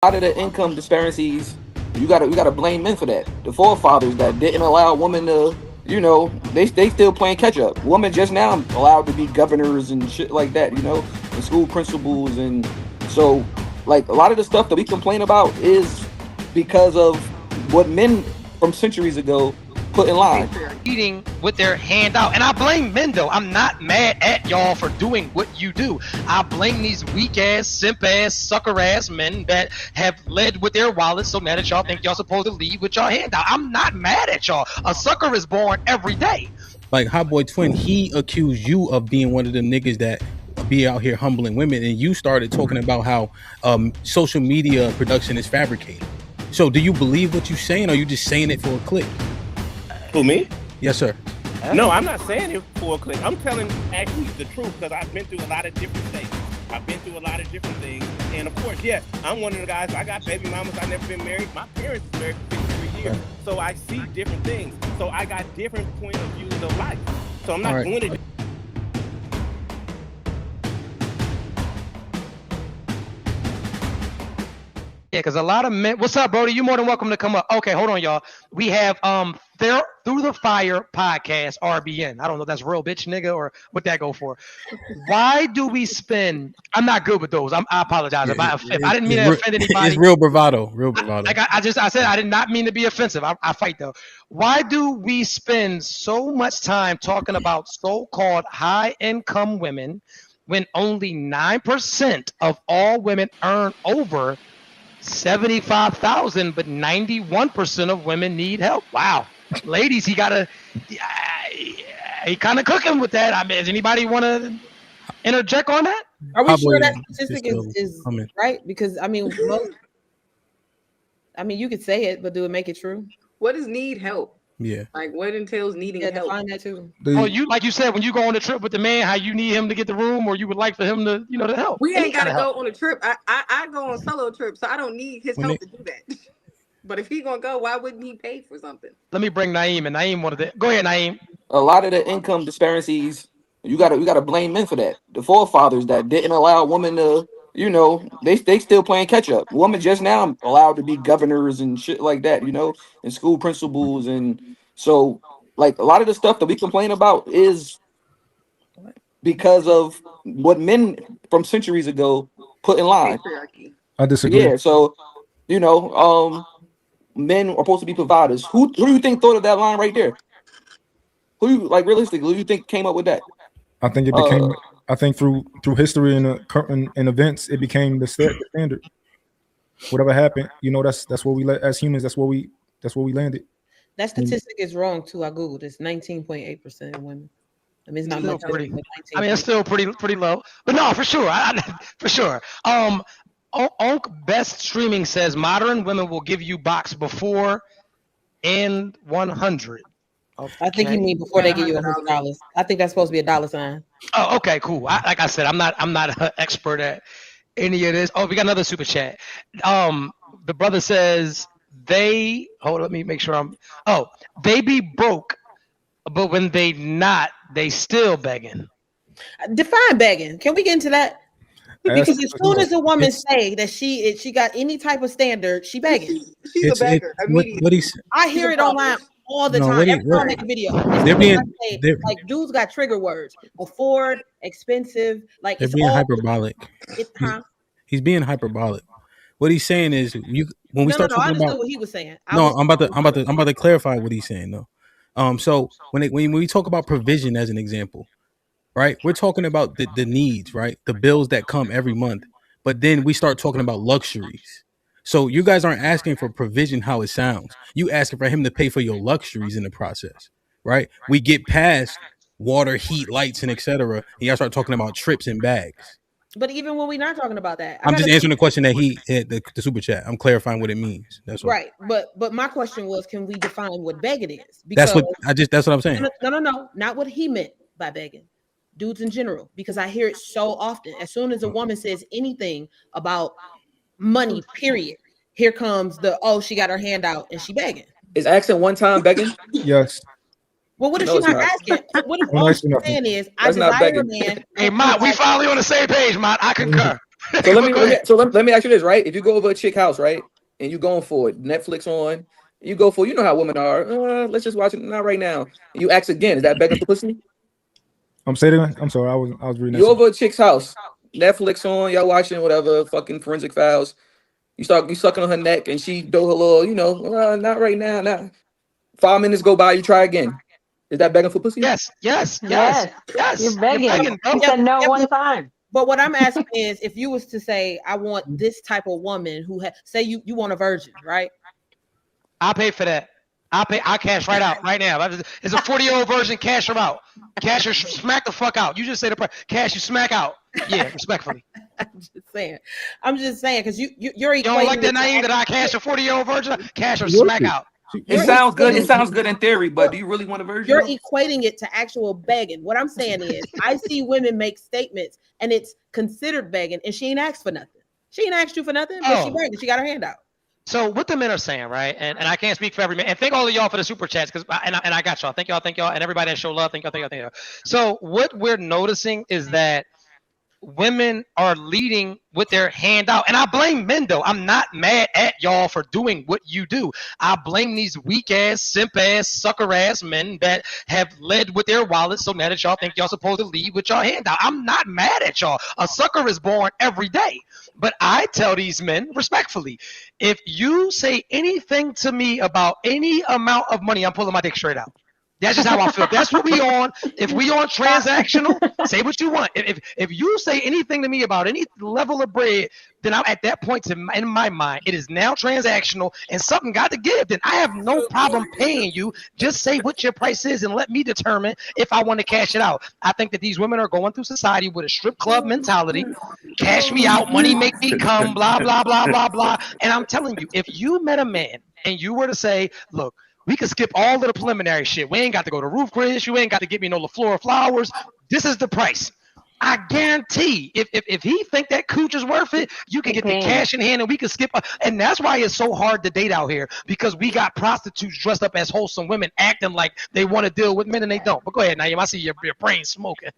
lot of the income disparities, you gotta blame men for that. The forefathers that didn't allow women to, they still playing catch up. Women just now allowed to be governors and shit like that, and school principals, and so like a lot of the stuff that we complain about is because of what men from centuries ago put in line. Eating with their hand out, and I blame men though. I'm not mad at y'all for doing what you do. I blame these weak ass, simp ass, sucker ass men that have led with their wallets. So mad that y'all think y'all supposed to lead with your hand out. I'm not mad at y'all. A sucker is born every day. Like Hot Boy Twin, he accused you of being one of the niggas that be out here humbling women, and you started talking about how social media production is fabricated. So do you believe what you're saying, or are you just saying it for a click? Who, me? Yes, sir. No, I'm not saying it for a click. I'm telling actually the truth because I've been through a lot of different things. I've been through a lot of different things. And of course, yes, I'm one of the guys. I got baby mamas. I've never been married. My parents were married for 53 years. So I see different things. So I got different point of views of life. So I'm not doing it. Yeah, because a lot of men. What's up, Brody? You're more than welcome to come up. Okay, hold on, y'all. We have Through the Fire podcast, RBN. I don't know if that's real bitch nigga or what that go for. Why do we spend? I'm not good with those. I apologize if I didn't mean to offend anybody. It's real bravado. Real bravado. I said I did not mean to be offensive. I fight though. Why do we spend so much time talking about so-called high-income women when only 9% of all women earn over 75,000, but 91% of women need help? Wow, ladies, he kind of cooking with that. I mean, does anybody want to interject on that? Are we sure that statistic is right? Because I mean, you could say it, but do it make it true? What does need help? Yeah. Like what entails needing help? Define that too. Oh, you like you said when you go on a trip with the man, how you need him to get the room, or you would like for him to, to help. We ain't gotta go on a trip. I go on solo trips, so I don't need his help to do that. But if he gonna go, why wouldn't he pay for something? Let me bring Naeem, and Naeem wanted to go ahead, Naeem. A lot of the income disparities, you gotta blame men for that. The forefathers that didn't allow women to, they still playing catch up. Women just now allowed to be governors and shit like that, and school principals, and so like a lot of the stuff that we complain about is because of what men from centuries ago put in line. I disagree. Yeah, so men are supposed to be providers. Who do you think thought of that line right there? Realistically, who do you think came up with that? I think it became. I think through history and events, it became the standard. Whatever happened, that's what we as humans. That's where we landed. That statistic is wrong too. I googled. It's 19.8% of women. I mean, it's not much. It's still pretty low. But no, for sure, for sure. Onk Best Streaming says modern women will give you box before and 100. Okay. I think you mean before they give you $100. I think that's supposed to be a $sign. Oh, okay, cool. Like I said, I'm not an expert at any of this. Oh, we got another super chat. The brother says let me make sure they be broke, but when they not, they still begging. Define begging. Can we get into that? Because as soon as a woman say that she got any type of standard, she begging. She's a beggar. I hear it online all the time. Every time I make a video, like dudes got trigger words: afford, expensive. Like they're being hyperbolic. He's being hyperbolic. What he's saying is, when we start talking about what he was saying. I'm about to clarify what he's saying though. So when we talk about provision as an example, right? We're talking about the needs, right? The bills that come every month. But then we start talking about luxuries. So you guys aren't asking for provision how it sounds. You asking for him to pay for your luxuries in the process, right? We get past water, heat, lights, and etc. And y'all start talking about trips and bags. But even when we're not talking about that, I'm just answering the question that he had the super chat. I'm clarifying what it means. That's right. But my question was, can we define what begging is? Because that's what I'm saying. No, not what he meant by begging. Dudes in general, because I hear it so often. As soon as a woman says anything about money, period, here comes she got her hand out and she begging. Is asking one time begging? Yes. Well, what if she's not asking? What if all she's saying is, I desire a man. Hey, Mott, we finally on the same page, Mott. I concur. So let But me go let me ahead. so let me ask you this, right? If you go over a chick house, right, and you going for it, Netflix on, you go for, you know how women are. Let's just watch it, not right now. And you ask again, is that begging for pussy? I'm saying, I'm sorry, I was reading that You shit. over a chick's house, Netflix on, y'all watching whatever, fucking Forensic Files. You sucking on her neck, and she do her little, not right now. Not 5 minutes go by, you try again. Is that begging for pussy? Yes, yes, yes, Yes, you're yes. You're begging. begging, bro. He Yep, said no yep, one time. but what I'm asking is, if you was to say, I want this type of woman who say you want a virgin, right? I'll pay for that. I cash right out right now. It's a 40-year-old version. Cash her out. Cash her. Smack the fuck out. You just say the price. Cash you smack out. Yeah, respectfully. I'm just saying. I'm just saying because you're You don't like equating that it to name that I cash a 40-year-old virgin? Cash her She worth smack it. out. It you're sounds good. It equating sounds good in theory, but you're, do you really want a virgin you're though? equating it to actual begging. What I'm saying is, I see women make statements and it's considered begging, and she ain't asked for nothing. She ain't asked you for nothing, but she Oh. begging. She got her hand out. So what the men are saying, right? And I can't speak for every man. And thank all of y'all for the super chats, because and I got y'all. Thank y'all, and everybody that show love. Thank y'all. So what we're noticing is that women are leading with their hand out. And I blame men, though. I'm not mad at y'all for doing what you do. I blame these weak ass, simp ass, sucker ass men that have led with their wallets. So now that y'all think y'all supposed to lead with your hand out, I'm not mad at y'all. A sucker is born every day. But I tell these men respectfully, if you say anything to me about any amount of money, I'm pulling my dick straight out. That's just how I feel. That's what we on. If we on transactional, say what you want. If you say anything to me about any level of bread, then I'm at that point in my mind, it is now transactional and something got to give. Then I have no problem paying you. Just say what your price is and let me determine if I want to cash it out. I think that these women are going through society with a strip club mentality. Cash me out, money make me come, blah, blah, blah, blah, blah. And I'm telling you, if you met a man and you were to say, look, we could skip all of the preliminary shit. We ain't got to go to roof Chris. You ain't got to give me no LaFleur flowers. This is the price. I guarantee if he think that cooch is worth it, you can get the cash in hand and we can skip. And that's why it's so hard to date out here, because we got prostitutes dressed up as wholesome women acting like they want to deal with men and they don't. But go ahead, Naeem. I see your brain smoking.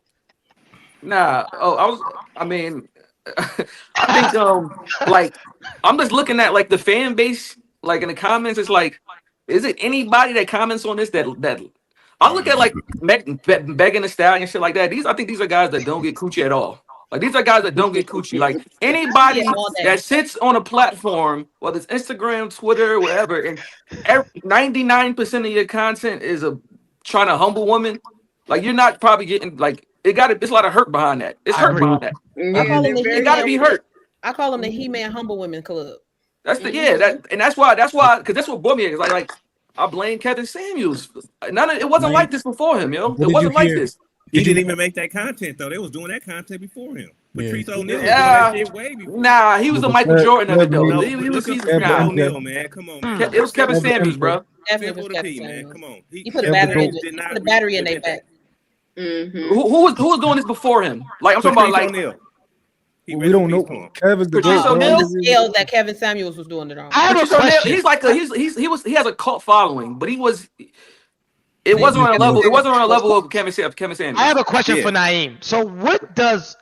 Nah. I mean, I think like I'm just looking at like the fan base, like in the comments. It's like, is it anybody that comments on this that I look at like begging the stallion and shit like that. I think these are guys that don't get coochie at all. Like these are guys that don't get coochie. Like I see it anybody all day. that sits on a platform, whether it's Instagram, Twitter, whatever, and 99% of your content is trying to humble women. Like you're not probably getting like it's a lot of hurt behind that. It's I hurt agree. behind that. I call them they're the It very got to be He-Man. hurt. I call them the He-Man Humble Women Club. That's that's why because that's what brought me. Is like I blame Kevin Samuels. It wasn't like this before him, yo. What It did you wasn't like hear? this. He Did you? didn't even make that content though. They was doing that content before him. Yeah. Patrice O'Neal was doing Yeah, that shit way before. nah, he was the Michael Jordan of it though. No, He was look up he's Patrice nah. O'Neal, man. Come on, man. It was Kevin Samuels, bro. Definitely Simple was to Kevin P, man. Samuels. Come on. He put a Kevin battery in Gold. did he not put a battery in their reinvent that. back. Who was doing this before him? Like I'm talking about Patrice like O'Neal. He We rest in don't peace know. to him. Kev is the Patrice GOAT, bro. O'Neal. The scale that Kevin Samuels was doing it on. I have a Patrice O'Neal. question. He's like he has a cult following, but it Man, wasn't on a Kevin level. It Samuels wasn't on a was level of Kevin I Samuels. have a question Yeah. for Naeem. So what does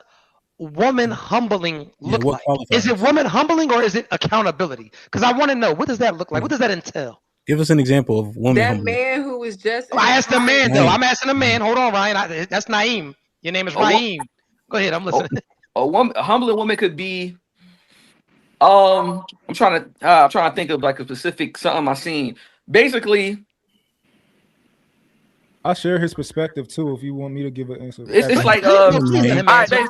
woman humbling look what like? qualifies? Is it woman humbling or is it accountability? Because I want to know, what does that look like? What does that entail? Give us an example of woman That humbling. man who was just I asked a man, though. Naeem. I'm asking a man. Hold on, Ryan. That's Naeem. Your name is A wo- Raheem. Go ahead. I'm listening. a humbling woman could be I'm trying to think of like a specific something I seen. Basically, I share his perspective too. If you want me to give an answer, it's like No, please let him all answer.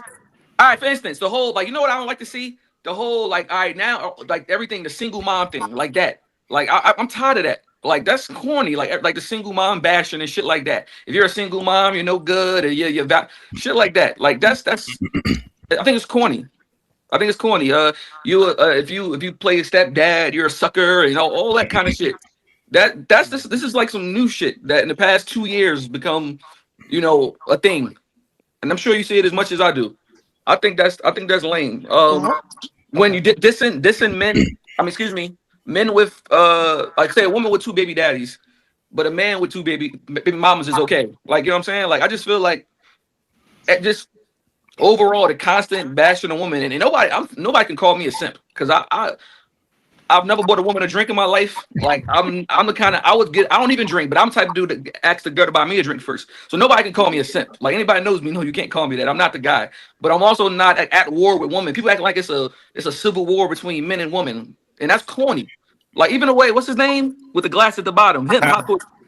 right, for instance, the whole like you know what I don't like to see? The whole like all right now like everything, the single mom thing, like that. Like I'm tired of that. Like that's corny, like the single mom bashing and shit like that. If you're a single mom, you're no good, or you're shit like that. Like that's I think it's corny. I think it's corny. If you play stepdad, you're a sucker, all that kind of shit. This is like some new shit that in the past 2 years become, a thing. And I'm sure you see it as much as I do. I think that's lame. When you dissing men, I mean, excuse me, men with like say a woman with two baby daddies, but a man with two baby mamas is okay. Like you know what I'm saying? Like I just feel like it just overall the constant bashing a woman, and nobody can call me a simp because I've never bought a woman a drink in my life. Like I'm the kind of I don't even drink, but I'm the type of dude that asks the girl to buy me a drink first. So nobody can call me a simp. Like anybody knows me, no, you can't call me that. I'm not the guy. But I'm also not at war with women. People act like it's a civil war between men and women, and that's corny. Like even the way, what's his name with the glass at the bottom, him,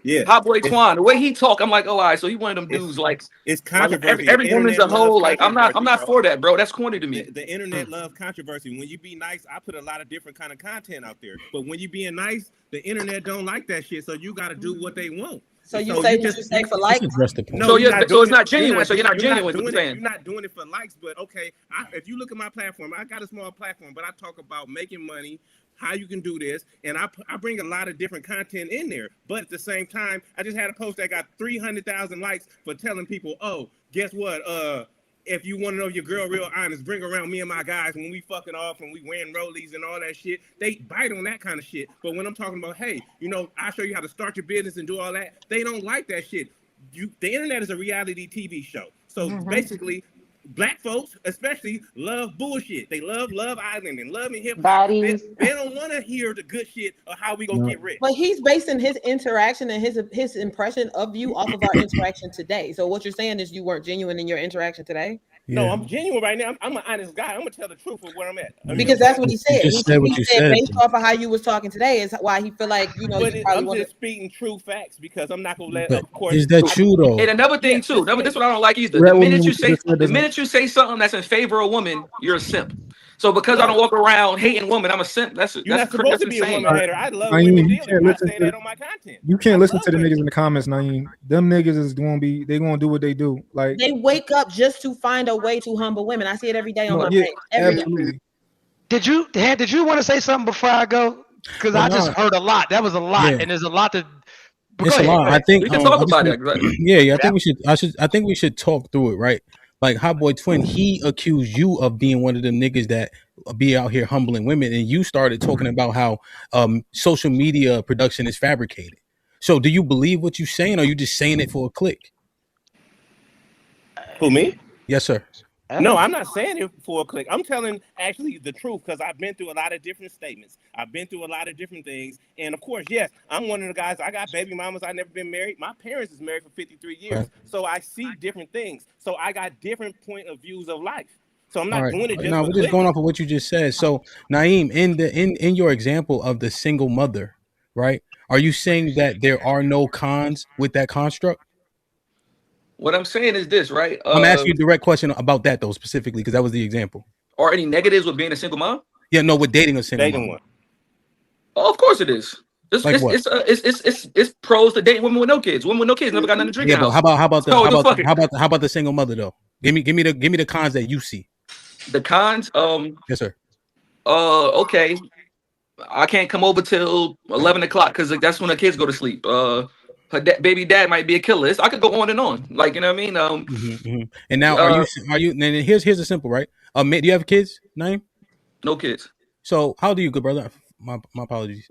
Yeah, Hot Boy it's, Twan. The way he talk, I'm like, oh, all right. So he one of them dudes like. it's Like controversy. every The woman's internet a whole. loves Like I'm controversy, not bro. for that, bro. That's corny to me. The internet loves controversy. When you be nice, I put a lot of different kind of content out there. But when you being nice, the internet don't like that shit. So you got to do what they want. So you So say you what you say for Let's likes? address the point. No, So you're yeah, not so doing it's not it- you're genuine. So you're not genuine. What doing you're it. saying. You're not doing it for likes, but okay. If you look at my platform, I got a small platform, but I talk about making money, how you can do this, and I bring a lot of different content in there. But at the same time, I just had a post that got 300,000 likes for telling people, oh, guess what? If you want to know your girl real honest, bring around me and my guys when we fucking off and we wearing rollies and all that shit. They bite on that kind of shit. But when I'm talking about, hey, I'll show you how to start your business and do all that, they don't like that shit. The internet is a reality TV show. So basically, black folks especially love bullshit. They love Love Island and love and hip hop. They don't want to hear the good shit of how we gonna get rich. But he's basing his interaction and his impression of you off of our interaction today. So what you're saying is you weren't genuine in your interaction today? No, Yeah. I'm genuine right now. I'm an honest guy. I'm gonna tell the truth of where I'm at. Because that's what he said. You just said what He you said said. based off of how you was talking today is why he feel like you But probably I'm want just speaking true facts because I'm not gonna let. But Of course, is that true though? And another thing Yes, too. This is what I don't like either. That The woman minute you what say just said the doesn't- minute you say something that's in favor of a woman, you're a simp. So because I don't walk around hating women, I'm a simp. you're not supposed to be a insane. woman hater. I love Naeem, women you dearly. can't I listen say to- that on my content. You can't I listen love to the women. niggas in the comments, Naeem. Them niggas is gonna do what they do. Like they wake up just to find a way to humble women. I see it every day on my page. Every day. absolutely. Did you want to say something before I go? Because Well, I just heard a lot. That was a lot, Yeah. and there's a lot to. But It's go a ahead, lot. go I ahead. think We can talk about obviously- that. Yeah. I think we should talk through it, right? Like Hot Boy Twin, he accused you of being one of them niggas that be out here humbling women, and you started talking about how social media production is fabricated. So, do you believe what you're saying, or are you just saying it for a click? Who, me? Yes, sir. No, I'm not saying it for a click. I'm telling actually the truth because I've been through a lot of different statements. I've been through a lot of different things. And of course, yes, I'm one of the guys. I got baby mamas. I never been married. My parents is married for 53 years. Right. So I see different things. So I got different point of views of life. So I'm not All right. doing it just No, for we're just click. going off of what you just said. So, Naeem, in your example of the single mother, right? Are you saying that there are no cons with that construct? What I'm saying is this, right? I'm asking you a direct question about that though, specifically, because that was the example. Are any negatives with being a single mom? Yeah, no, with dating a single Dating mom. one. Oh, of course it is. Like what? It's pros to dating women with no kids. Women with no kids never got nothing to drink. Yeah, in the but house. how about the single mother though? Give me the cons that you see. The cons? Yes, sir. Okay. I can't come over till 11 o'clock because that's when the kids go to sleep. Her baby dad might be a killer. I could go on and on. Like, you know what I mean? And now are you? And here's a simple, right? Do you have kids, Naeem? No kids. So how old are you, good brother? My apologies.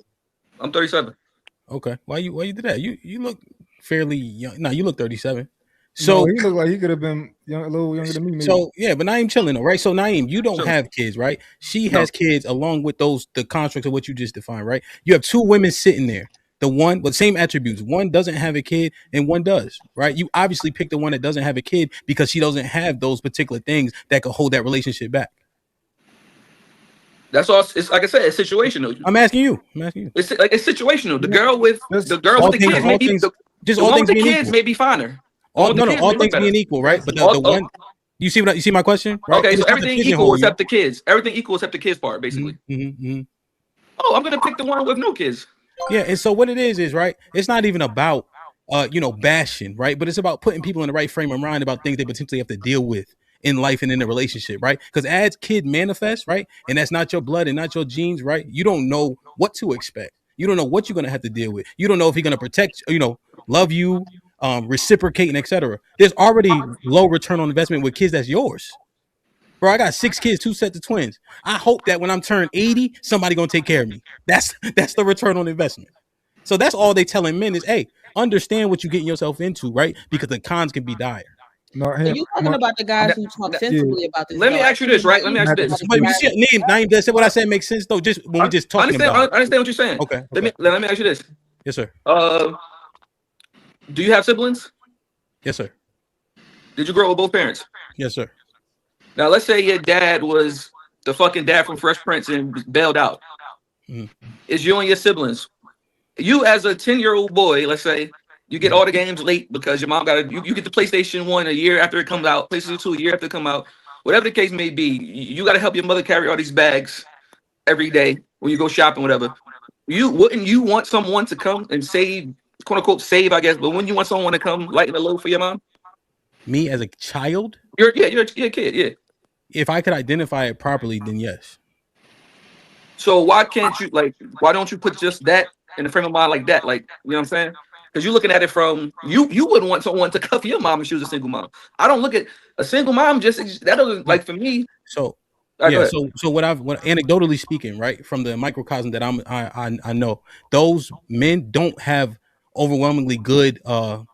I'm 37. Okay. Why you did that? You look fairly young. No, you look 37. So he looked like he could have been a little younger than me. Maybe. So yeah, but Naeem chilling though, right? So Naeem, you don't have kids, right? She has kids along with the constructs of what you just defined, right? You have two women sitting there. The one with same attributes. One doesn't have a kid and one does, right? You obviously pick the one that doesn't have a kid because she doesn't have those particular things that could hold that relationship back. That's all. It's like I said, it's situational. I'm asking you. It's situational. The girl with the kids may be the one with the kids may be finer. All things being equal, right? But the one, you see my question? Right? Okay, so everything equal except the kids. Everything equal except the kids part, basically. Oh, I'm gonna pick the one with no kids. Yeah, and so what it is right? It's not even about bashing, right? But it's about putting people in the right frame of mind about things they potentially have to deal with in life and in a relationship, right? Because as kid manifests, right, and that's not your blood and not your genes, right? You don't know what to expect. You don't know what you're gonna have to deal with. You don't know if he's gonna protect, love you, reciprocate, and etc. There's already low return on investment with kids that's yours. Bro, I got 6 kids, 2 sets of twins. I hope that when I'm turned 80, somebody gonna take care of me. That's the return on investment. So that's all they telling men is, hey, understand what you're getting yourself into, right? Because the cons can be dire. No, So him. you talking about the guys who talk sensibly about this? Let me though. ask you this, right? Let me ask you this. But you see, Naeem, does what I said make sense though? Just when we just I talking understand. about I understand what you're saying. Okay. Let me ask you this. Yes, sir. Do you have siblings? Yes, sir. Did you grow up with both parents? Yes, sir. Now let's say your dad was the fucking dad from Fresh Prince and bailed out. It's you and your siblings. You as a 10-year-old boy, let's say, you get all the games late because your mom you get the PlayStation 1 a year after it comes out, PlayStation 2 a year after it come out. Whatever the case may be, you got to help your mother carry all these bags every day when you go shopping, whatever. Wouldn't you want someone to come and save, quote unquote, save, I guess, but wouldn't you want someone to come lighten the load for your mom? Me as a child? You're a kid, yeah. If I could identify it properly, then yes. So why don't you put just that in the frame of mind like that? Like, you know what I'm saying? Because you're looking at it from you wouldn't want someone to cuff your mom if she was a single mom. I don't look at a single mom that doesn't, like, for me. So right, yeah, so what anecdotally speaking, right, from the microcosm that I know, those men don't have overwhelmingly good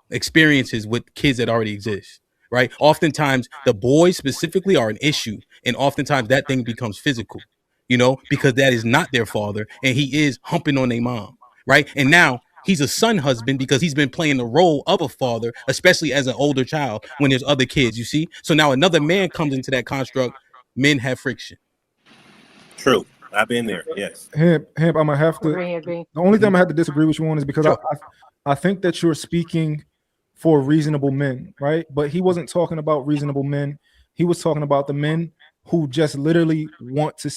experiences with kids that already exist. Right. Oftentimes the boys specifically are an issue, and oftentimes that thing becomes physical, because that is not their father, and he is humping on their mom. Right. And now he's a son husband because he's been playing the role of a father, especially as an older child when there's other kids, you see. So now another man comes into that construct. Men have friction. True. I've been there. Yes. Hemp, I'm gonna have to. Agree. The only thing I'm gonna have to disagree with you on is because I think that you're speaking for reasonable men, right? But he wasn't talking about reasonable men. He was talking about the men who just literally want to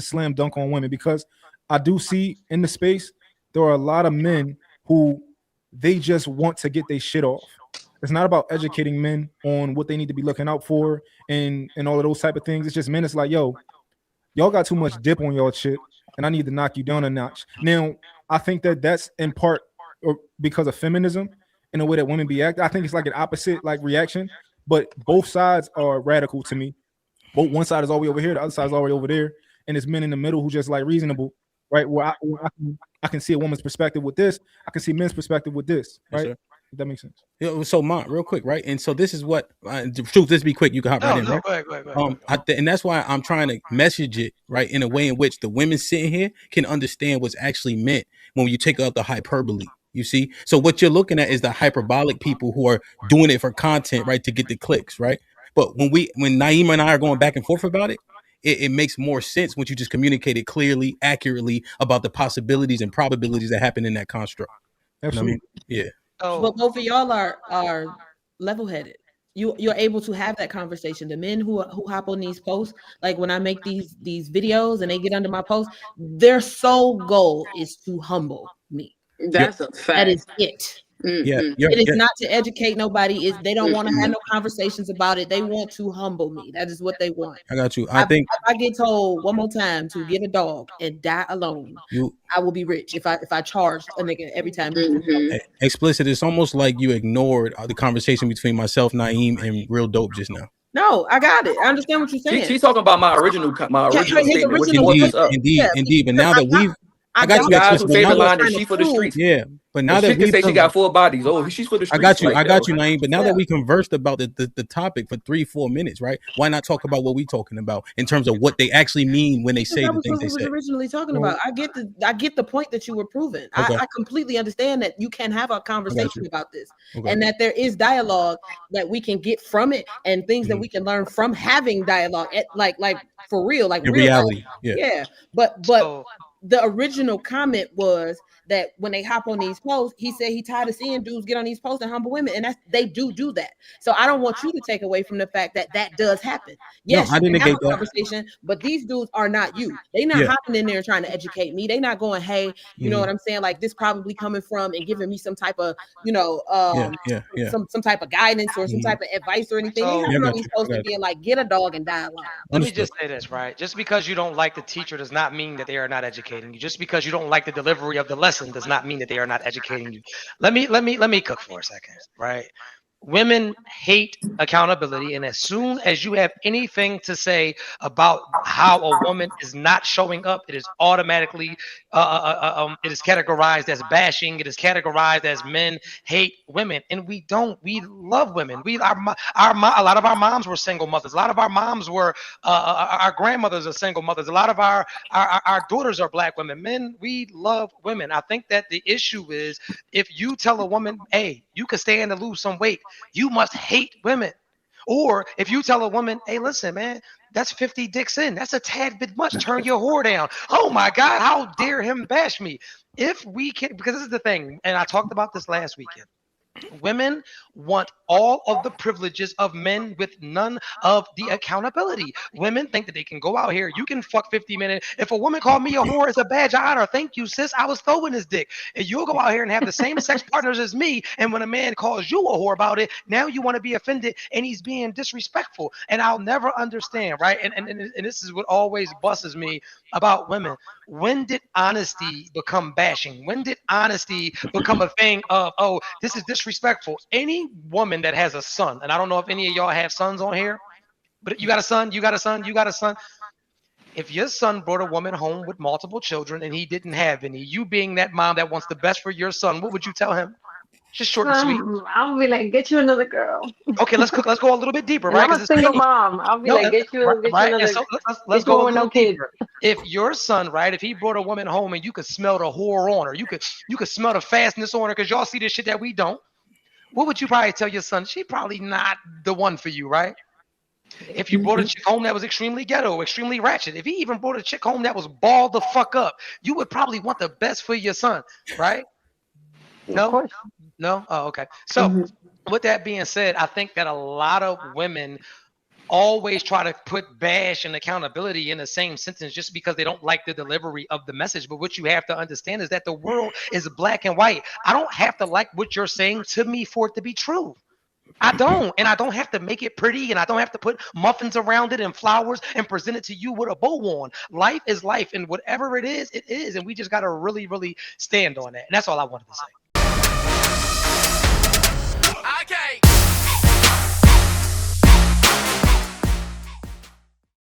slam dunk on women. Because I do see in the space there are a lot of men who they just want to get their shit off. It's not about educating men on what they need to be looking out for and all of those type of things. It's just men. It's like, yo, y'all got too much dip on y'all shit, and I need to knock you down a notch. Now, I think that that's in part or because of feminism in the way that women be acting. I think it's like an opposite like reaction, but both sides are radical to me. Both one side is all the way over here, the other side is all the way over there, and it's men in the middle who just like reasonable, right? Where I can see a woman's perspective with this, I can see men's perspective with this, right? Yes, if that makes sense. So, Mont, real quick, right? And so this is what the truth. Let's be quick. You can hop right in, right? Go ahead. And that's why I'm trying to message it right in a way in which the women sitting here can understand what's actually meant when you take out the hyperbole. You see, so what you're looking at is the hyperbolic people who are doing it for content, right, to get the clicks, right? But when Naeem and I are going back and forth about it, it makes more sense when you just communicate it clearly, accurately about the possibilities and probabilities that happen in that construct. Absolutely. Yeah. But both of y'all are level-headed. You're able to have that conversation. The men who hop on these posts, like when I make these videos and they get under my posts, their sole goal is to humble me. That's a fact. That is it. Yeah, it is not to educate nobody. They don't want to have no conversations about it. They want to humble me. That is what they want. I got you. I think if I get told one more time to get a dog and die alone, I will be rich if I charged a nigga every time. Explicit. It's almost like you ignored the conversation between myself, Naeem, and Real Dope just now. No, I got it. I understand what you're saying. She's talking about my original statement. Indeed. But now that we've I got you. Guys who say the line that she for the streets. Yeah, but now that we say she got 4 bodies, she's for the streets. I got you, Naeem. But now that we conversed about the topic for 3-4 minutes, right? Why not talk about what we talking about in terms of what they actually mean when they say the things they say? That was what we were originally talking about. I get the point that you were proving. Okay. I completely understand that you can have a conversation about this, and that there is dialogue that we can get from it, and things that we can learn from having dialogue, like for real, like in real reality. Life. Yeah. But the original comment was that when they hop on these posts, he said he tired of seeing dudes get on these posts and humble women, and they do that. So I don't want you to take away from the fact that does happen. Yes, no, I didn't have a conversation, but these dudes are not you. They not hopping in there and trying to educate me. They not going, hey, you know what I'm saying? Like this probably coming from and giving me some type of, some type of guidance or some type of advice or anything. So, They're not supposed to be like, get a dog and die alone. Let me just say this, right? Just because you don't like the teacher does not mean that they are not educating you. Just because you don't like the delivery of the lesson does not mean that they are not educating you. Let me cook for a second, right? Women hate accountability, and as soon as you have anything to say about how a woman is not showing up, it is automatically it is categorized as bashing. It is categorized as men hate women, and we don't. We love women. A lot of our moms were single mothers. A lot of our moms were our grandmothers are single mothers. A lot of our daughters are black women. Men, we love women. I think that the issue is if you tell a woman, hey, you can stand to lose some weight, you must hate women. Or if you tell a woman, hey, listen, man, that's 50 dicks in. That's a tad bit much. Turn your whore down. Oh my God, how dare him bash me? If we can, because this is the thing, and I talked about this last weekend. Women want all of the privileges of men with none of the accountability. Women think that they can go out here. You can fuck 50 minutes. If a woman called me a whore, it's a badge of honor. Thank you, sis. I was throwing his dick. And you'll go out here and have the same sex partners as me. And when a man calls you a whore about it, now you want to be offended and he's being disrespectful. And I'll never understand, right? And this is what always busses me about women. When did honesty become bashing? When did honesty become a thing of, oh, this is disrespectful? Any woman that has a son, and I don't know if any of y'all have sons on here, but you got a son, you got a son, you got a son. If your son brought a woman home with multiple children and he didn't have any, you being that mom that wants the best for your son, what would you tell him? Just short and sweet. I'll be like, get you another girl. Okay, let's go a little bit deeper, And right? I'm a single mom. I'll be like, get you right. another. And so let's get you go a one with little no kids. deeper. If your son, right, if he brought a woman home and you could smell the whore on her, you could smell the fastness on her, because y'all see this shit that we don't. What would you probably tell your son? She probably not the one for you, right? If you brought a chick home that was extremely ghetto, extremely ratchet, if he even brought a chick home that was balled the fuck up, you would probably want the best for your son, right? No? Of course. No? Oh, okay. So with that being said, I think that a lot of women always try to put bash and accountability in the same sentence just because they don't like the delivery of the message. But what you have to understand is that the world is black and white. I don't have to like what you're saying to me for it to be true. I don't. And I don't have to make it pretty, and I don't have to put muffins around it and flowers and present it to you with a bow on. Life is life, and whatever it is, and we just got to really, really stand on that. And that's all I wanted to say.